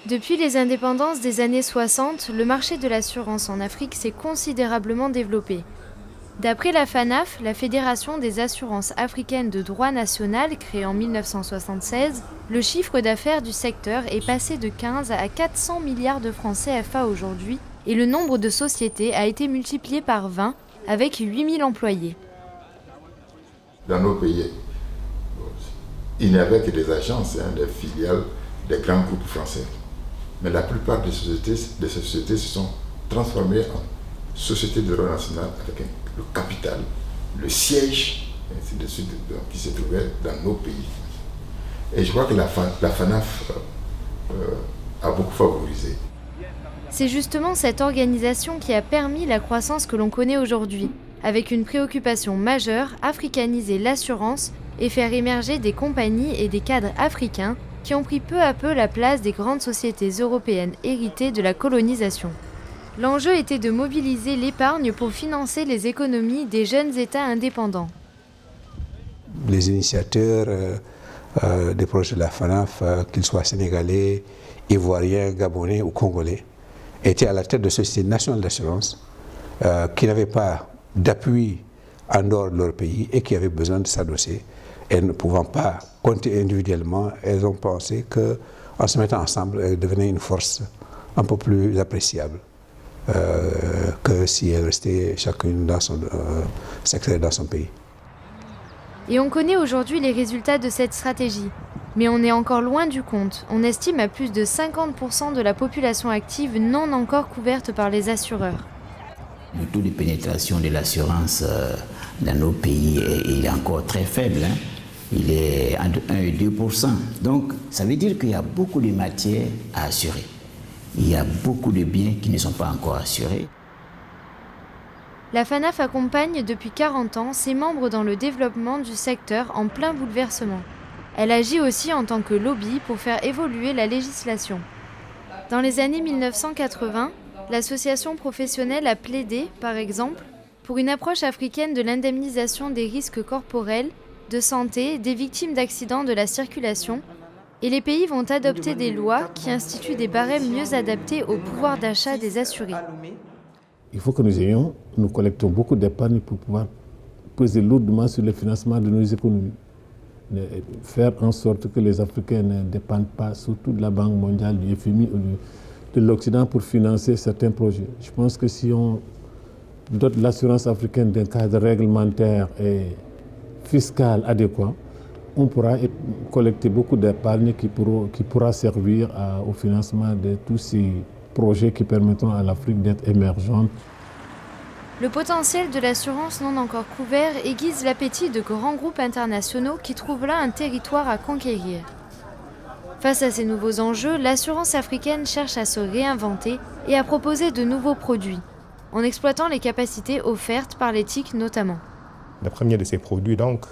Depuis les indépendances des années 60, le marché de l'assurance en Afrique s'est considérablement développé. D'après la FANAF, la Fédération des assurances africaines de droit national, créée en 1976, le chiffre d'affaires du secteur est passé de 15 à 400 milliards de francs CFA aujourd'hui et le nombre de sociétés a été multiplié par 20 avec 8000 employés. Dans nos pays, il n'y avait que des agences, des filiales des grands groupes français. Mais la plupart des sociétés se sont transformées en sociétés de droit national avec le capital, le siège, et ainsi de suite, qui se trouvaient dans nos pays. Et je crois que la FANAF a beaucoup favorisé. C'est justement cette organisation qui a permis la croissance que l'on connaît aujourd'hui, avec une préoccupation majeure, africaniser l'assurance et faire émerger des compagnies et des cadres africains qui ont pris peu à peu la place des grandes sociétés européennes héritées de la colonisation. L'enjeu était de mobiliser l'épargne pour financer les économies des jeunes États indépendants. Les initiateurs des projets de la FANAF, qu'ils soient sénégalais, ivoiriens, gabonais ou congolais, étaient à la tête de sociétés nationales d'assurance qui n'avaient pas d'appui en dehors de leur pays et qui avaient besoin de s'adosser. Et ne pouvant pas compter individuellement, elles ont pensé qu'en se mettant ensemble, elles devenaient une force un peu plus appréciable que si elles restaient chacune dans son secteur, dans son pays. Et on connaît aujourd'hui les résultats de cette stratégie. Mais on est encore loin du compte. On estime à plus de 50% de la population active non encore couverte par les assureurs. Le taux de pénétration de l'assurance dans nos pays il est encore très faible. Il est entre 1 et 2%. Donc, ça veut dire qu'il y a beaucoup de matières à assurer. Il y a beaucoup de biens qui ne sont pas encore assurés. La FANAF accompagne depuis 40 ans ses membres dans le développement du secteur en plein bouleversement. Elle agit aussi en tant que lobby pour faire évoluer la législation. Dans les années 1980, l'association professionnelle a plaidé, par exemple, pour une approche africaine de l'indemnisation des risques corporels, de santé, des victimes d'accidents de la circulation, et les pays vont adopter des lois qui instituent des barèmes mieux adaptés au pouvoir d'achat des assurés. Il faut que nous collectons beaucoup d'épargne pour pouvoir peser lourdement sur le financement de nos économies. Faire en sorte que les Africains ne dépendent pas surtout de la Banque mondiale, du FMI ou de l'Occident pour financer certains projets. Je pense que si on dote l'assurance africaine d'un cadre réglementaire et fiscal adéquat, on pourra collecter beaucoup d'épargne qui pourra servir au financement de tous ces projets qui permettront à l'Afrique d'être émergente. Le potentiel de l'assurance non encore couvert aiguise l'appétit de grands groupes internationaux qui trouvent là un territoire à conquérir. Face à ces nouveaux enjeux, l'assurance africaine cherche à se réinventer et à proposer de nouveaux produits, en exploitant les capacités offertes par l'éthique notamment. Le premier de ces produits, donc,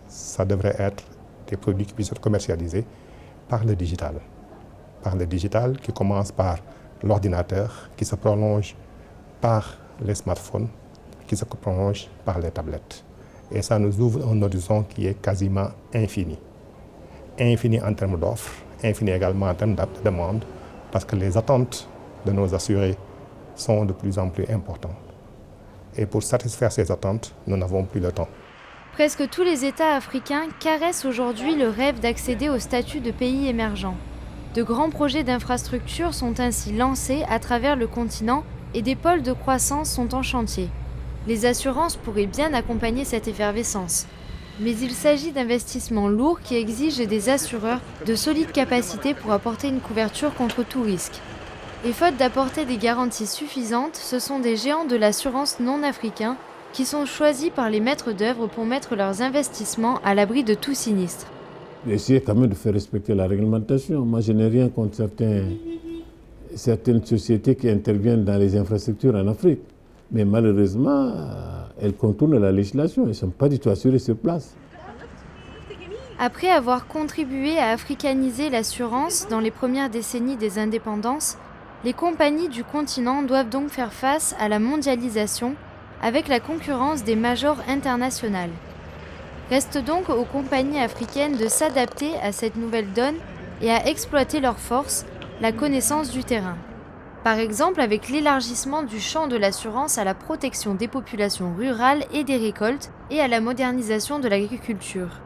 ça devrait être des produits qui puissent être commercialisés par le digital. Par le digital qui commence par l'ordinateur, qui se prolonge par les smartphones, qui se prolonge par les tablettes. Et ça nous ouvre un horizon qui est quasiment infini. Infini en termes d'offres, infini également en termes de demande, parce que les attentes de nos assurés sont de plus en plus importantes. Et pour satisfaire ces attentes, nous n'avons plus le temps. Presque tous les États africains caressent aujourd'hui le rêve d'accéder au statut de pays émergent. De grands projets d'infrastructures sont ainsi lancés à travers le continent et des pôles de croissance sont en chantier. Les assurances pourraient bien accompagner cette effervescence. Mais il s'agit d'investissements lourds qui exigent des assureurs de solides capacités pour apporter une couverture contre tout risque. Et faute d'apporter des garanties suffisantes, ce sont des géants de l'assurance non africains qui sont choisis par les maîtres d'œuvre pour mettre leurs investissements à l'abri de tout sinistre. Essayer quand même de faire respecter la réglementation. Moi, je n'ai rien contre certaines sociétés qui interviennent dans les infrastructures en Afrique. Mais malheureusement, elles contournent la législation. Elles ne sont pas du tout assurées sur place. Après avoir contribué à africaniser l'assurance dans les premières décennies des indépendances, les compagnies du continent doivent donc faire face à la mondialisation avec la concurrence des majors internationales. Reste donc aux compagnies africaines de s'adapter à cette nouvelle donne et à exploiter leurs forces la connaissance du terrain. Par exemple avec l'élargissement du champ de l'assurance à la protection des populations rurales et des récoltes et à la modernisation de l'agriculture.